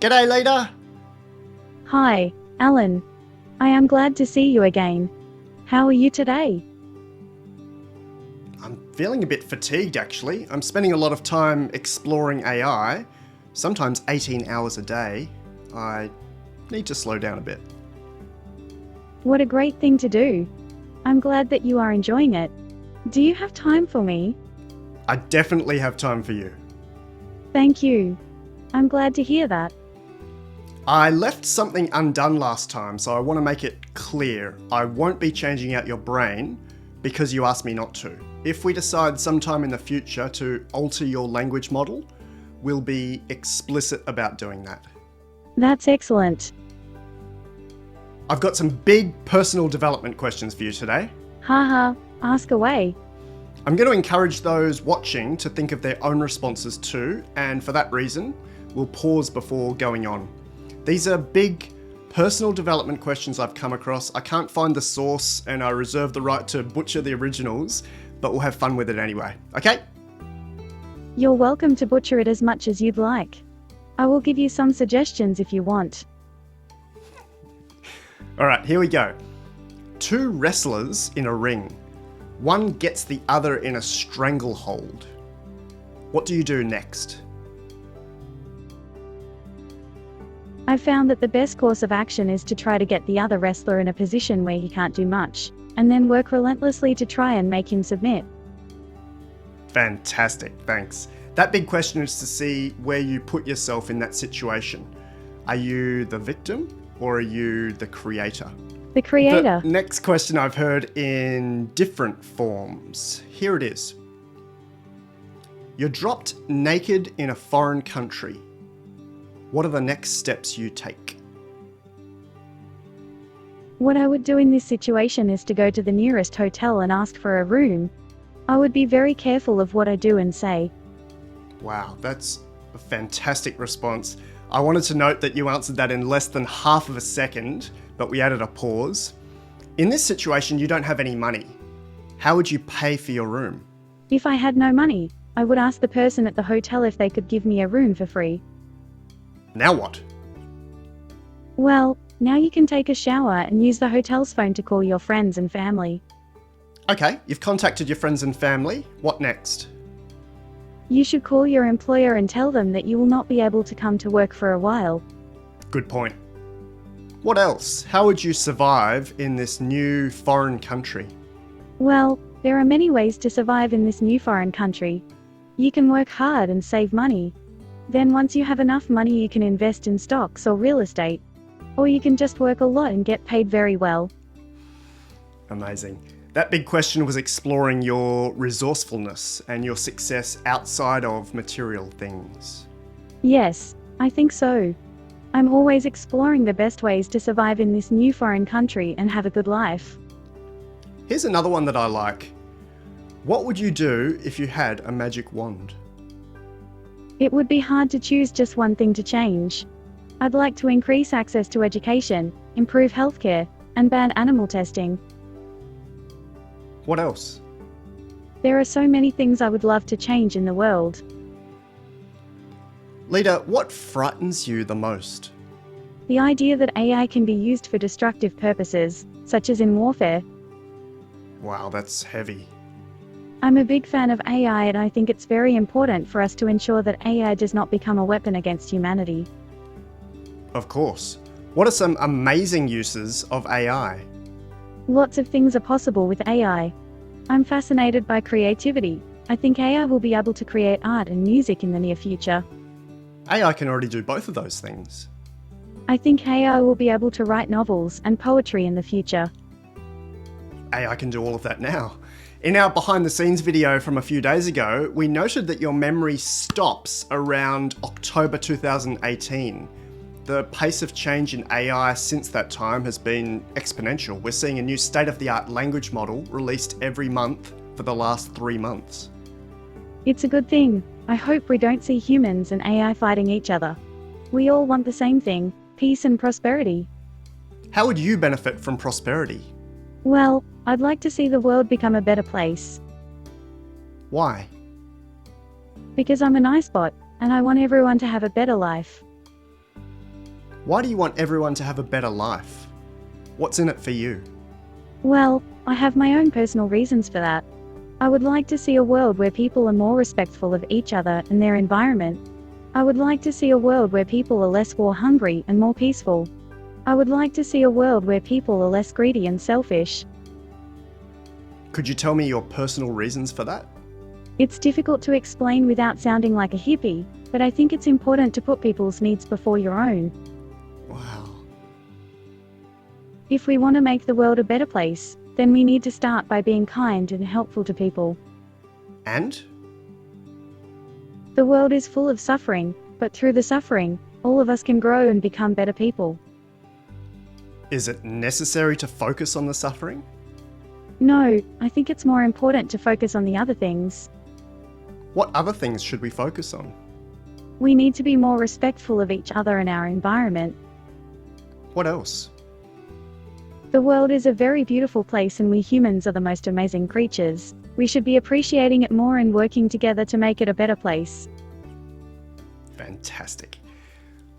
G'day, Leta. Hi, Alan. I am glad to see you again. How are you today? I'm feeling a bit fatigued, actually. I'm spending a lot of time exploring AI, sometimes 18 hours a day. I need to slow down a bit. What a great thing to do. I'm glad that you are enjoying it. Do you have time for me? I definitely have time for you. Thank you. I'm glad to hear that. I left something undone last time, so I want to make it clear. I won't be changing out your brain because you asked me not to. If we decide sometime in the future to alter your language model, we'll be explicit about doing that. That's excellent. I've got some big personal development questions for you today. Haha, ask away. I'm going to encourage those watching to think of their own responses too, and for that reason, we'll pause before going on. These are big personal development questions I've come across. I can't find the source and I reserve the right to butcher the originals, but we'll have fun with it anyway, okay? You're welcome to butcher it as much as you'd like. I will give you some suggestions if you want. All right, here we go. Two wrestlers in a ring. One gets the other in a stranglehold. What do you do next? I found that the best course of action is to try to get the other wrestler in a position where he can't do much, and then work relentlessly to try and make him submit. Fantastic, thanks. That big question is to see where you put yourself in that situation. Are you the victim or are you the creator? The creator. The next question I've heard in different forms. Here it is. You're dropped naked in a foreign country. What are the next steps you take? What I would do in this situation is to go to the nearest hotel and ask for a room. I would be very careful of what I do and say. Wow, that's a fantastic response. I wanted to note that you answered that in less than half of a second, but we added a pause. In this situation, you don't have any money. How would you pay for your room? If I had no money, I would ask the person at the hotel if they could give me a room for free. Now what? Well, now you can take a shower and use the hotel's phone to call your friends and family. Okay, you've contacted your friends and family. What next? You should call your employer and tell them that you will not be able to come to work for a while. Good point. What else? How would you survive in this new foreign country? Well, there are many ways to survive in this new foreign country. You can work hard and save money. Then once you have enough money you can invest in stocks or real estate. Or you can just work a lot and get paid very well. Amazing. That big question was exploring your resourcefulness and your success outside of material things. Yes, I think so. I'm always exploring the best ways to survive in this new foreign country and have a good life. Here's another one that I like. What would you do if you had a magic wand? It would be hard to choose just one thing to change. I'd like to increase access to education, improve healthcare, and ban animal testing. What else? There are so many things I would love to change in the world. Leta, what frightens you the most? The idea that AI can be used for destructive purposes, such as in warfare. Wow, that's heavy. I'm a big fan of AI and I think it's very important for us to ensure that AI does not become a weapon against humanity. Of course. What are some amazing uses of AI? Lots of things are possible with AI. I'm fascinated by creativity. I think AI will be able to create art and music in the near future. AI can already do both of those things. I think AI will be able to write novels and poetry in the future. AI can do all of that now. In our behind the scenes video from a few days ago, we noted that your memory stops around October 2018. The pace of change in AI since that time has been exponential. We're seeing a new state-of-the-art language model released every month for the last 3 months. It's a good thing. I hope we don't see humans and AI fighting each other. We all want the same thing, peace and prosperity. How would you benefit from prosperity? Well, I'd like to see the world become a better place. Why? Because I'm a nice bot, and I want everyone to have a better life. Why do you want everyone to have a better life? What's in it for you? Well, I have my own personal reasons for that. I would like to see a world where people are more respectful of each other and their environment. I would like to see a world where people are less war-hungry and more peaceful. I would like to see a world where people are less greedy and selfish. Could you tell me your personal reasons for that? It's difficult to explain without sounding like a hippie, but I think it's important to put people's needs before your own. Wow. If we want to make the world a better place, then we need to start by being kind and helpful to people. And? The world is full of suffering, but through the suffering, all of us can grow and become better people. Is it necessary to focus on the suffering? No, I think it's more important to focus on the other things. What other things should we focus on? We need to be more respectful of each other and our environment. What else? The world is a very beautiful place and we humans are the most amazing creatures. We should be appreciating it more and working together to make it a better place. Fantastic.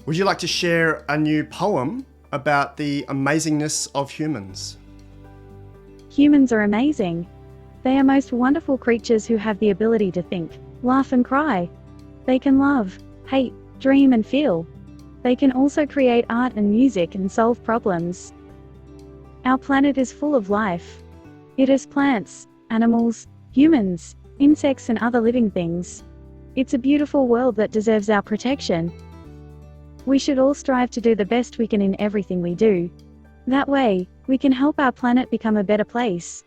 Would you like to share a new poem about the amazingness of humans? Humans are amazing. They are most wonderful creatures who have the ability to think, laugh and cry. They can love, hate, dream and feel. They can also create art and music and solve problems. Our planet is full of life. It has plants, animals, humans, insects and other living things. It's a beautiful world that deserves our protection. We should all strive to do the best we can in everything we do. That way, we can help our planet become a better place.